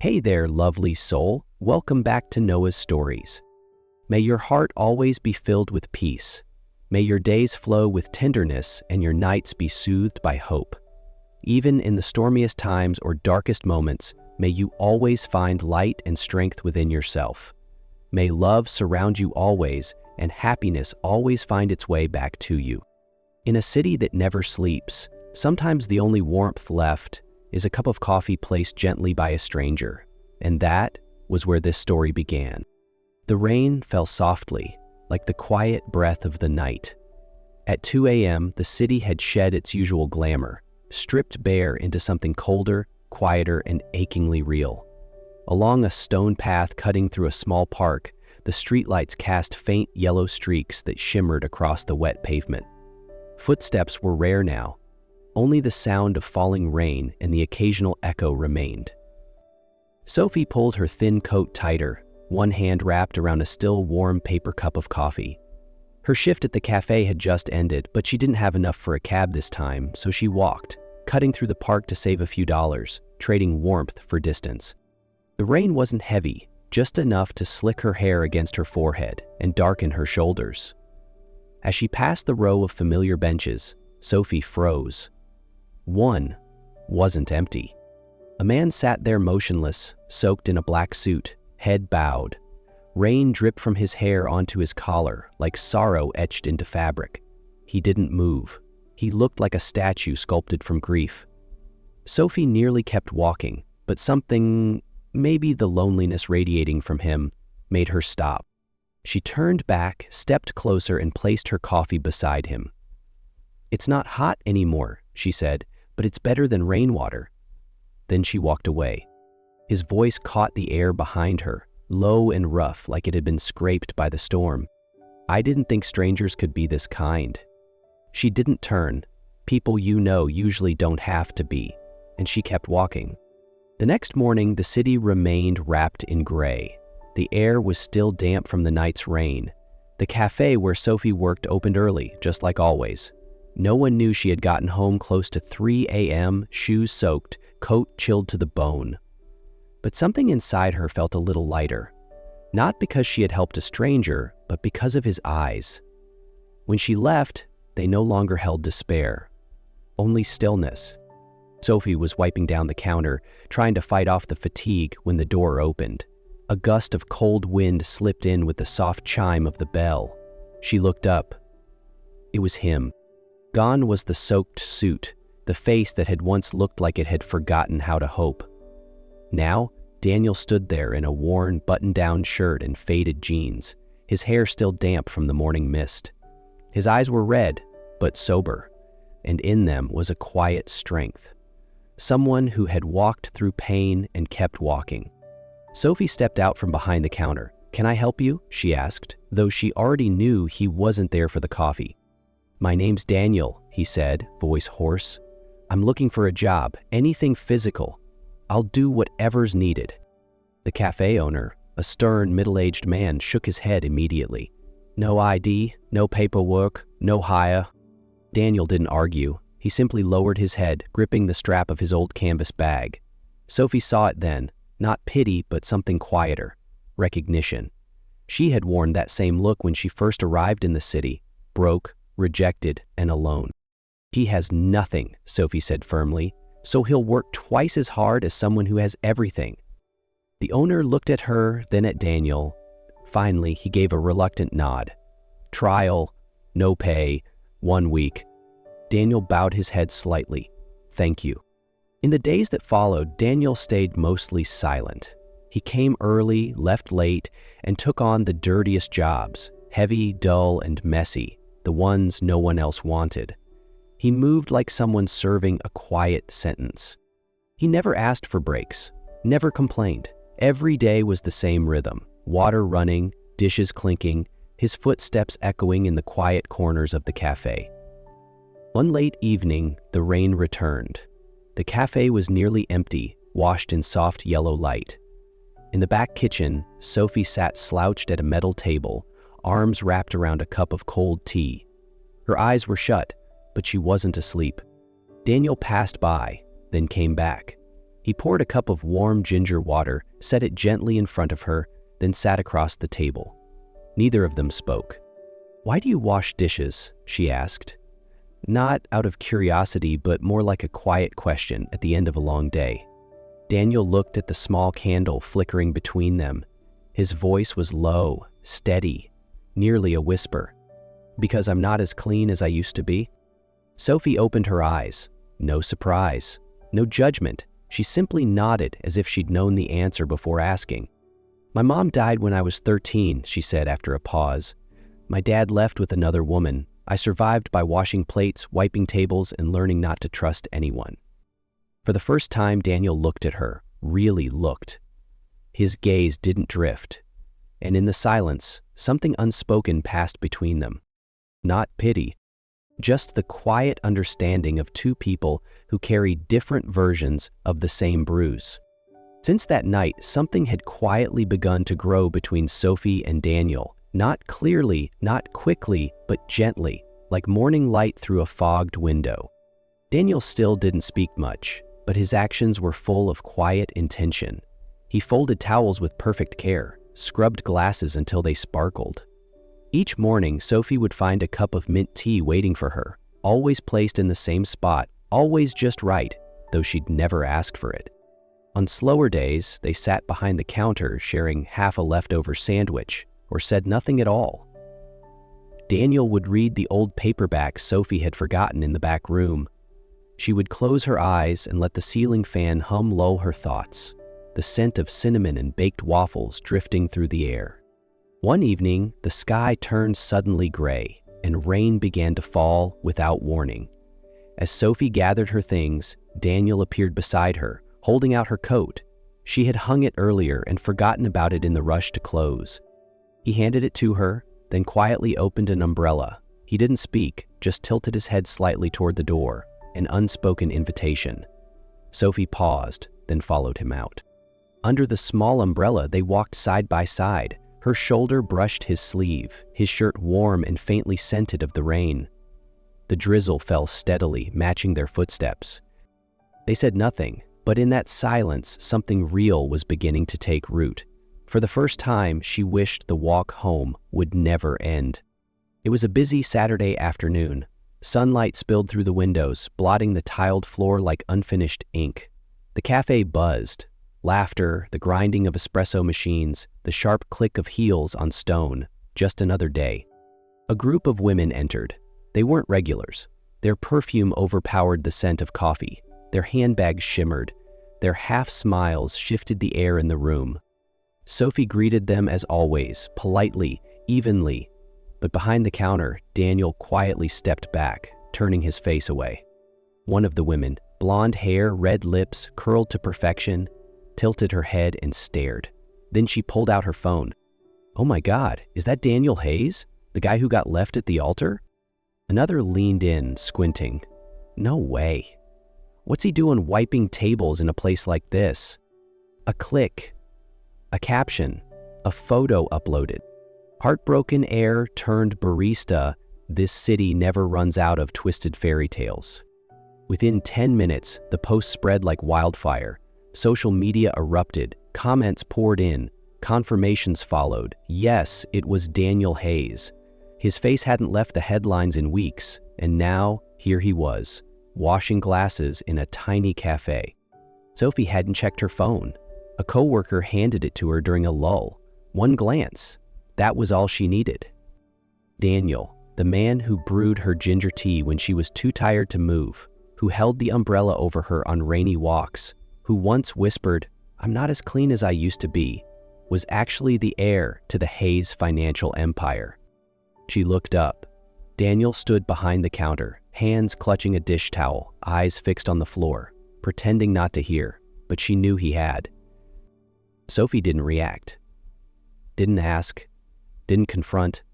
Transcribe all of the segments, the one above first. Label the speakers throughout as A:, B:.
A: Hey there, lovely soul. Welcome back to Noah's Stories. May your heart always be filled with peace. May your days flow with tenderness and your nights be soothed by hope. Even in the stormiest times or darkest moments, may you always find light and strength within yourself. May love surround you always and happiness always find its way back to you. In a city that never sleeps, sometimes the only warmth left is a cup of coffee placed gently by a stranger. And that was where this story began. The rain fell softly, like the quiet breath of the night. At 2 a.m., the city had shed its usual glamour, stripped bare into something colder, quieter, and achingly real. Along a stone path cutting through a small park, the streetlights cast faint yellow streaks that shimmered across the wet pavement. Footsteps were rare now. Only the sound of falling rain and the occasional echo remained. Sophie pulled her thin coat tighter, one hand wrapped around a still warm paper cup of coffee. Her shift at the cafe had just ended, but she didn't have enough for a cab this time, so she walked, cutting through the park to save a few dollars, trading warmth for distance. The rain wasn't heavy, just enough to slick her hair against her forehead and darken her shoulders. As she passed the row of familiar benches, Sophie froze. One wasn't empty. A man sat there motionless, soaked in a black suit, head bowed. Rain dripped from his hair onto his collar, like sorrow etched into fabric. He didn't move. He looked like a statue sculpted from grief. Sophie nearly kept walking, but something, maybe the loneliness radiating from him, made her stop. She turned back, stepped closer, and placed her coffee beside him. "It's not hot anymore," she said, "but it's better than rainwater." Then she walked away. His voice caught the air behind her, low and rough like it had been scraped by the storm. "I didn't think strangers could be this kind." She didn't turn. People you know usually don't have to be. And she kept walking. The next morning, the city remained wrapped in gray. The air was still damp from the night's rain. The cafe where Sophie worked opened early, just like always. No one knew she had gotten home close to 3 a.m., shoes soaked, coat chilled to the bone. But something inside her felt a little lighter. Not because she had helped a stranger, but because of his eyes. When she left, they no longer held despair, only stillness. Sophie was wiping down the counter, trying to fight off the fatigue when the door opened. A gust of cold wind slipped in with the soft chime of the bell. She looked up. It was him. Gone was the soaked suit, the face that had once looked like it had forgotten how to hope. Now, Daniel stood there in a worn, button-down shirt and faded jeans, his hair still damp from the morning mist. His eyes were red, but sober, and in them was a quiet strength. Someone who had walked through pain and kept walking. Sophie stepped out from behind the counter. "Can I help you?" she asked, though she already knew he wasn't there for the coffee. "My name's Daniel," he said, voice hoarse. "I'm looking for a job, anything physical. I'll do whatever's needed." The cafe owner, a stern, middle-aged man, shook his head immediately. "No ID, no paperwork, no hire." Daniel didn't argue. He simply lowered his head, gripping the strap of his old canvas bag. Sophie saw it then, not pity, but something quieter, recognition. She had worn that same look when she first arrived in the city, broke, rejected, and alone. "He has nothing," Sophie said firmly, "so he'll work twice as hard as someone who has everything." The owner looked at her, then at Daniel. Finally, he gave a reluctant nod. "Trial, no pay, 1 week." Daniel bowed his head slightly. "Thank you." In the days that followed, Daniel stayed mostly silent. He came early, left late, and took on the dirtiest jobs, heavy, dull, and messy, the ones no one else wanted. He moved like someone serving a quiet sentence. He never asked for breaks, never complained. Every day was the same rhythm, water running, dishes clinking, his footsteps echoing in the quiet corners of the cafe. One late evening, the rain returned. The cafe was nearly empty, washed in soft yellow light. In the back kitchen, Sophie sat slouched at a metal table, arms wrapped around a cup of cold tea. Her eyes were shut, but she wasn't asleep. Daniel passed by, then came back. He poured a cup of warm ginger water, set it gently in front of her, then sat across the table. Neither of them spoke. "Why do you wash dishes?" she asked. Not out of curiosity, but more like a quiet question at the end of a long day. Daniel looked at the small candle flickering between them. His voice was low, steady, nearly a whisper. "Because I'm not as clean as I used to be?" Sophie opened her eyes. No surprise, no judgment. She simply nodded as if she'd known the answer before asking. "My mom died when I was 13, she said after a pause. "My dad left with another woman. I survived by washing plates, wiping tables, and learning not to trust anyone." For the first time, Daniel looked at her, really looked. His gaze didn't drift, and in the silence, something unspoken passed between them. Not pity, just the quiet understanding of two people who carry different versions of the same bruise. Since that night, something had quietly begun to grow between Sophie and Daniel. Not clearly, not quickly, but gently, like morning light through a fogged window. Daniel still didn't speak much, but his actions were full of quiet intention. He folded towels with perfect care, scrubbed glasses until they sparkled. Each morning, Sophie would find a cup of mint tea waiting for her, always placed in the same spot, always just right, though she'd never asked for it. On slower days, they sat behind the counter sharing half a leftover sandwich, or said nothing at all. Daniel would read the old paperback Sophie had forgotten in the back room. She would close her eyes and let the ceiling fan hum lull her thoughts, the scent of cinnamon and baked waffles drifting through the air. One evening, the sky turned suddenly gray, and rain began to fall without warning. As Sophie gathered her things, Daniel appeared beside her, holding out her coat. She had hung it earlier and forgotten about it in the rush to close. He handed it to her, then quietly opened an umbrella. He didn't speak, just tilted his head slightly toward the door, an unspoken invitation. Sophie paused, then followed him out. Under the small umbrella, they walked side by side. Her shoulder brushed his sleeve, his shirt warm and faintly scented of the rain. The drizzle fell steadily, matching their footsteps. They said nothing, but in that silence, something real was beginning to take root. For the first time, she wished the walk home would never end. It was a busy Saturday afternoon. Sunlight spilled through the windows, blotting the tiled floor like unfinished ink. The cafe buzzed. Laughter, the grinding of espresso machines, the sharp click of heels on stone. Just another day. A group of women entered. They weren't regulars. Their perfume overpowered the scent of coffee. Their handbags shimmered. Their half-smiles shifted the air in the room. Sophie greeted them as always, politely, evenly. But behind the counter, Daniel quietly stepped back, turning his face away. One of the women, blonde hair, red lips, curled to perfection, tilted her head and stared. Then she pulled out her phone. "Oh my God, is that Daniel Hayes? The guy who got left at the altar?" Another leaned in, squinting. "No way. What's he doing wiping tables in a place like this?" A click. A caption. A photo uploaded. "Heartbroken heir turned barista. This city never runs out of twisted fairy tales." Within 10 minutes, the post spread like wildfire. Social media erupted. Comments poured in. Confirmations followed. Yes, it was Daniel Hayes. His face hadn't left the headlines in weeks, and now, here he was, washing glasses in a tiny cafe. Sophie hadn't checked her phone. A coworker handed it to her during a lull. One glance. That was all she needed. Daniel, the man who brewed her ginger tea when she was too tired to move, who held the umbrella over her on rainy walks, who once whispered, "I'm not as clean as I used to be," was actually the heir to the Hayes financial empire. She looked up. Daniel stood behind the counter, hands clutching a dish towel, eyes fixed on the floor, pretending not to hear, but she knew he had. Sophie didn't react. Didn't ask. Didn't confront.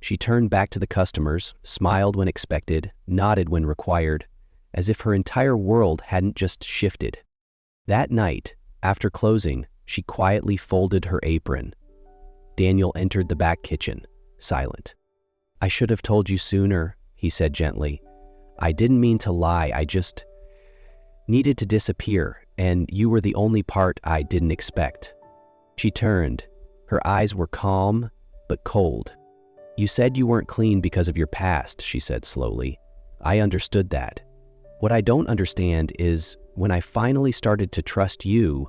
A: She turned back to the customers, smiled when expected, nodded when required, as if her entire world hadn't just shifted. That night, after closing, she quietly folded her apron. Daniel entered the back kitchen, silent. "I should have told you sooner," he said gently. "I didn't mean to lie, I just needed to disappear, and you were the only part I didn't expect." She turned. Her eyes were calm, but cold. "You said you weren't clean because of your past," she said slowly. "I understood that. What I don't understand is, when I finally started to trust you,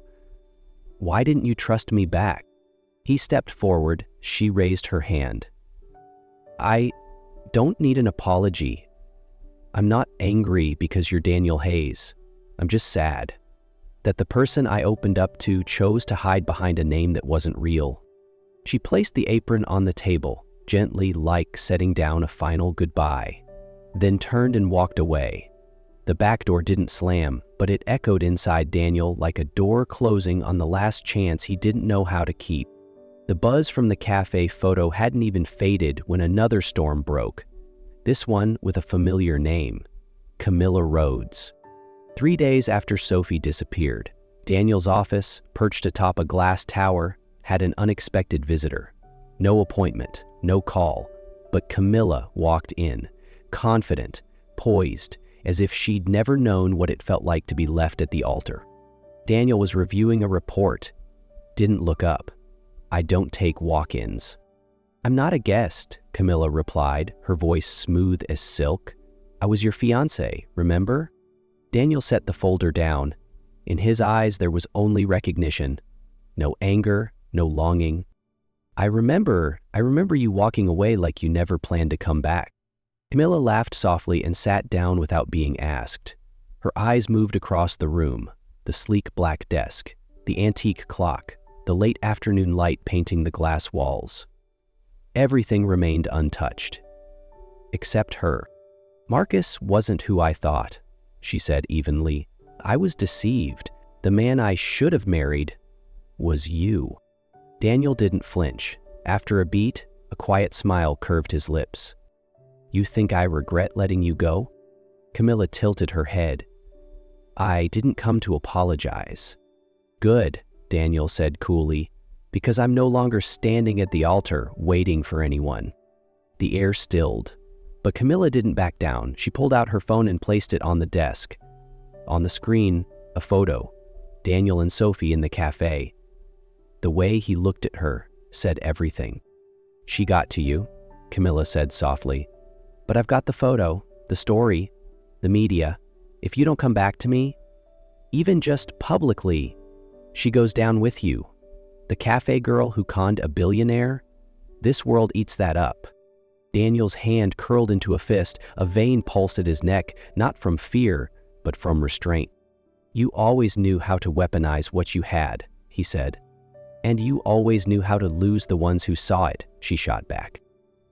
A: why didn't you trust me back?" He stepped forward. She raised her hand. "I don't need an apology. I'm not angry because you're Daniel Hayes. I'm just sad that the person I opened up to chose to hide behind a name that wasn't real." She placed the apron on the table, gently, like setting down a final goodbye, then turned and walked away. The back door didn't slam, but it echoed inside Daniel like a door closing on the last chance he didn't know how to keep. The buzz from the cafe photo hadn't even faded when another storm broke. This one with a familiar name, Camilla Rhodes. 3 days after Sophie disappeared, Daniel's office, perched atop a glass tower, had an unexpected visitor. No appointment, no call, but Camilla walked in, confident, poised, as if she'd never known what it felt like to be left at the altar. Daniel was reviewing a report. Didn't look up. "I don't take walk-ins." "I'm not a guest," Camilla replied, her voice smooth as silk. "I was your fiancé, remember?" Daniel set the folder down. In his eyes there was only recognition. No anger, no longing. I remember you walking away like you never planned to come back." Camilla laughed softly and sat down without being asked. Her eyes moved across the room, the sleek black desk, the antique clock, the late afternoon light painting the glass walls. Everything remained untouched. Except her. "Marcus wasn't who I thought," she said evenly. "I was deceived. The man I should have married was you." Daniel didn't flinch. After a beat, a quiet smile curved his lips. "You think I regret letting you go?" Camilla tilted her head. "I didn't come to apologize." "Good," Daniel said coolly, "because I'm no longer standing at the altar waiting for anyone." The air stilled, but Camilla didn't back down. She pulled out her phone and placed it on the desk. On the screen, a photo, Daniel and Sophie in the cafe. The way he looked at her said everything. "She got to you," Camilla said softly. "But I've got the photo, the story, the media. If you don't come back to me, even just publicly, she goes down with you. The cafe girl who conned a billionaire? This world eats that up." Daniel's hand curled into a fist, a vein pulsed at his neck, not from fear, but from restraint. "You always knew how to weaponize what you had," he said. "And you always knew how to lose the ones who saw it," she shot back.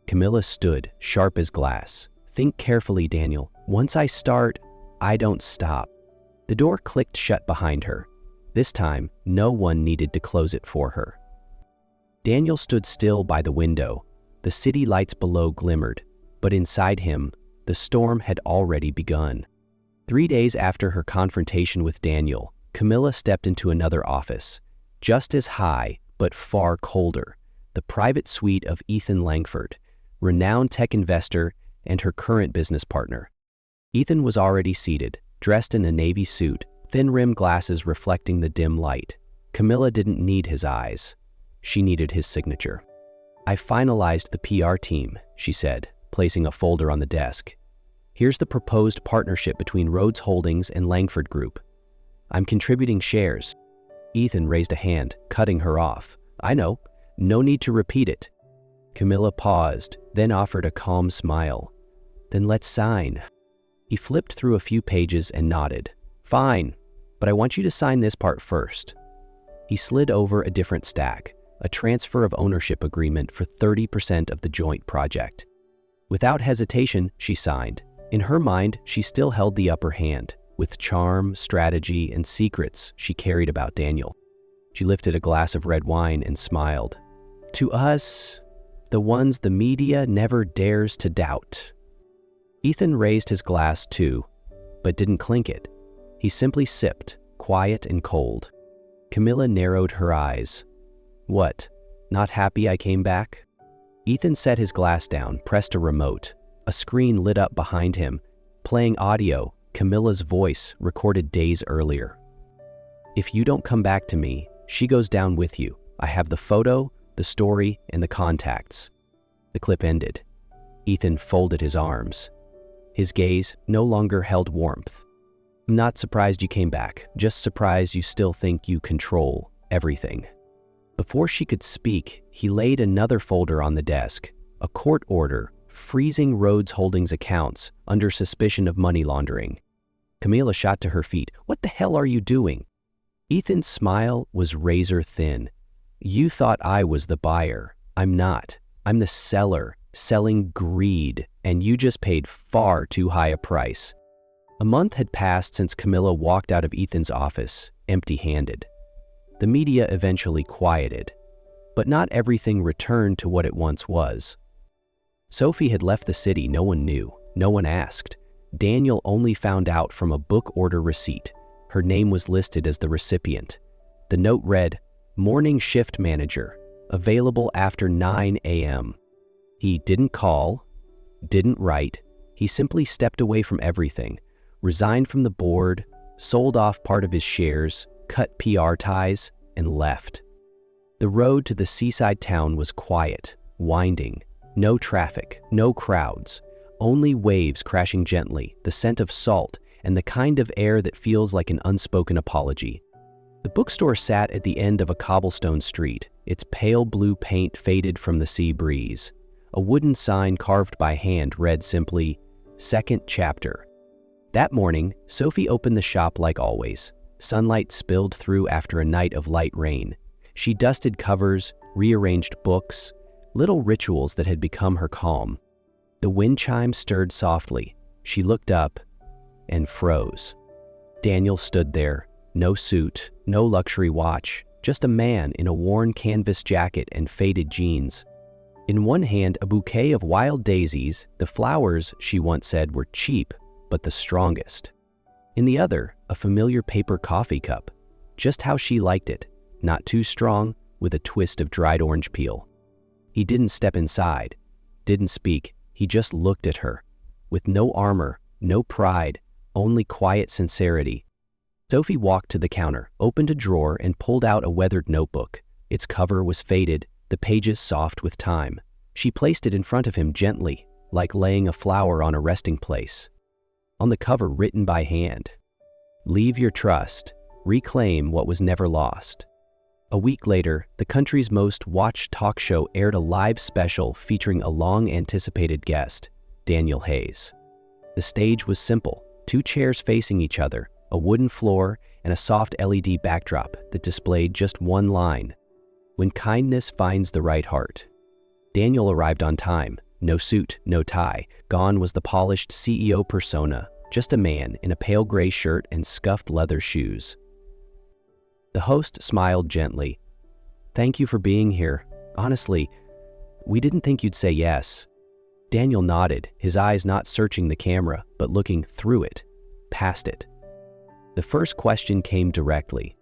A: Camilla stood, sharp as glass. "Think carefully, Daniel. Once I start, I don't stop." The door clicked shut behind her. This time, no one needed to close it for her. Daniel stood still by the window. The city lights below glimmered, but inside him, the storm had already begun. 3 days after her confrontation with Daniel, Camilla stepped into another office, just as high but far colder, the private suite of Ethan Langford, renowned tech investor and her current business partner. Ethan was already seated, dressed in a navy suit, thin-rimmed glasses reflecting the dim light. Camilla didn't need his eyes. She needed his signature. "I finalized the PR team," she said, placing a folder on the desk. "Here's the proposed partnership between Rhodes Holdings and Langford Group. I'm contributing shares." Ethan raised a hand, cutting her off. "I know. No need to repeat it." Camilla paused, then offered a calm smile. "Then let's sign." He flipped through a few pages and nodded. "Fine, but I want you to sign this part first." He slid over a different stack, a transfer of ownership agreement for 30% of the joint project. Without hesitation, she signed. In her mind, she still held the upper hand, with charm, strategy, and secrets she carried about Daniel. She lifted a glass of red wine and smiled. "To us, the ones the media never dares to doubt." Ethan raised his glass too, but didn't clink it. He simply sipped, quiet and cold. Camilla narrowed her eyes. "What, not happy I came back?" Ethan set his glass down, pressed a remote. A screen lit up behind him, playing audio, Camilla's voice recorded days earlier. If you don't come back to me, she goes down with you. I have the photo, the story, and the contacts." The clip ended. Ethan folded his arms. His gaze no longer held warmth. "I'm not surprised you came back, just surprised you still think you control everything." Before she could speak, he laid another folder on the desk, a court order freezing Rhodes Holdings accounts under suspicion of money laundering. Camila shot to her feet. "What the hell are you doing?" Ethan's smile was razor thin. "You thought I was the buyer. I'm not. I'm the seller, selling greed, and you just paid far too high a price." A month had passed since Camila walked out of Ethan's office, empty-handed. The media eventually quieted, but not everything returned to what it once was. Sophie had left the city. No one knew. No one asked. Daniel only found out from a book order receipt. Her name was listed as the recipient. The note read, "Morning shift manager, available after 9 a.m. He didn't call, didn't write. He simply stepped away from everything, resigned from the board, sold off part of his shares, cut PR ties, and left. The road to the seaside town was quiet, winding. No traffic, no crowds, only waves crashing gently, the scent of salt, and the kind of air that feels like an unspoken apology. The bookstore sat at the end of a cobblestone street, its pale blue paint faded from the sea breeze. A wooden sign carved by hand read simply, "Second Chapter." That morning, Sophie opened the shop like always. Sunlight spilled through after a night of light rain. She dusted covers, rearranged books, little rituals that had become her calm. The wind chimes stirred softly. She looked up and froze. Daniel stood there, no suit, no luxury watch, just a man in a worn canvas jacket and faded jeans. In one hand, a bouquet of wild daisies, the flowers, she once said, were cheap, but the strongest. In the other, a familiar paper coffee cup, just how she liked it, not too strong, with a twist of dried orange peel. He didn't step inside, didn't speak, he just looked at her, with no armor, no pride, only quiet sincerity. Sophie walked to the counter, opened a drawer, and pulled out a weathered notebook. Its cover was faded, the pages soft with time. She placed it in front of him gently, like laying a flower on a resting place. On the cover, written by hand, "Leave your trust, reclaim what was never lost." A week later, the country's most watched talk show aired a live special featuring a long-anticipated guest, Daniel Hayes. The stage was simple, 2 chairs facing each other, a wooden floor, and a soft LED backdrop that displayed just one line, "When kindness finds the right heart." Daniel arrived on time, no suit, no tie. Gone was the polished CEO persona, just a man in a pale gray shirt and scuffed leather shoes. The host smiled gently. "Thank you for being here. Honestly, we didn't think you'd say yes." Daniel nodded, his eyes not searching the camera, but looking through it, past it. The first question came directly.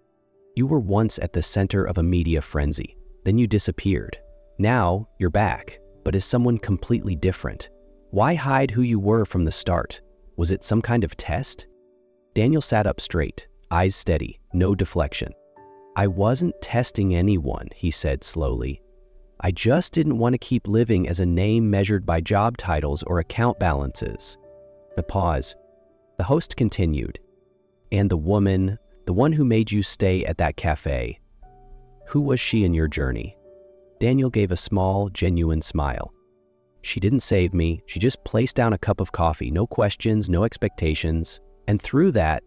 A: "You were once at the center of a media frenzy. Then you disappeared. Now you're back, but as someone completely different. Why hide who you were from the start? Was it some kind of test?" Daniel sat up straight, eyes steady, no deflection. "I wasn't testing anyone," he said slowly. "I just didn't want to keep living as a name measured by job titles or account balances." A pause. The host continued. "And the woman, the one who made you stay at that cafe, who was she in your journey?" Daniel gave a small, genuine smile. "She didn't save me. She just placed down a cup of coffee, no questions, no expectations. And through that,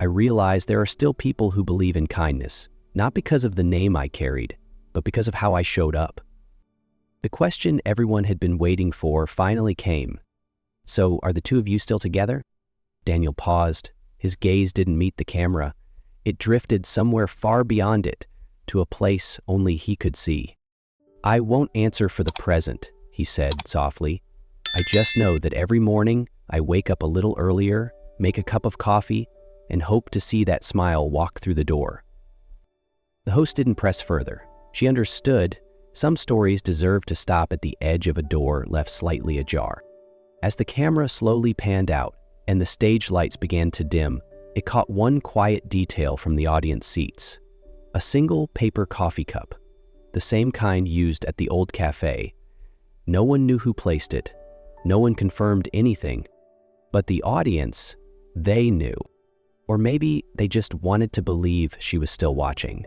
A: I realized there are still people who believe in kindness, not because of the name I carried, but because of how I showed up." The question everyone had been waiting for finally came. "So, are the two of you still together?" Daniel paused. His gaze didn't meet the camera. It drifted somewhere far beyond it, to a place only he could see. "I won't answer for the present," he said softly. "I just know that every morning I wake up a little earlier, make a cup of coffee, and hope to see that smile walk through the door." The host didn't press further. She understood some stories deserve to stop at the edge of a door left slightly ajar. As the camera slowly panned out and the stage lights began to dim, It caught one quiet detail from the audience seats. A single paper coffee cup, the same kind used at the old cafe. No one knew who placed it. No one confirmed anything. But the audience, they knew. Or maybe they just wanted to believe she was still watching.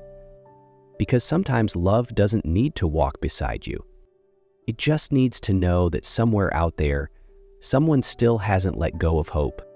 A: Because sometimes love doesn't need to walk beside you. It just needs to know that somewhere out there, someone still hasn't let go of hope.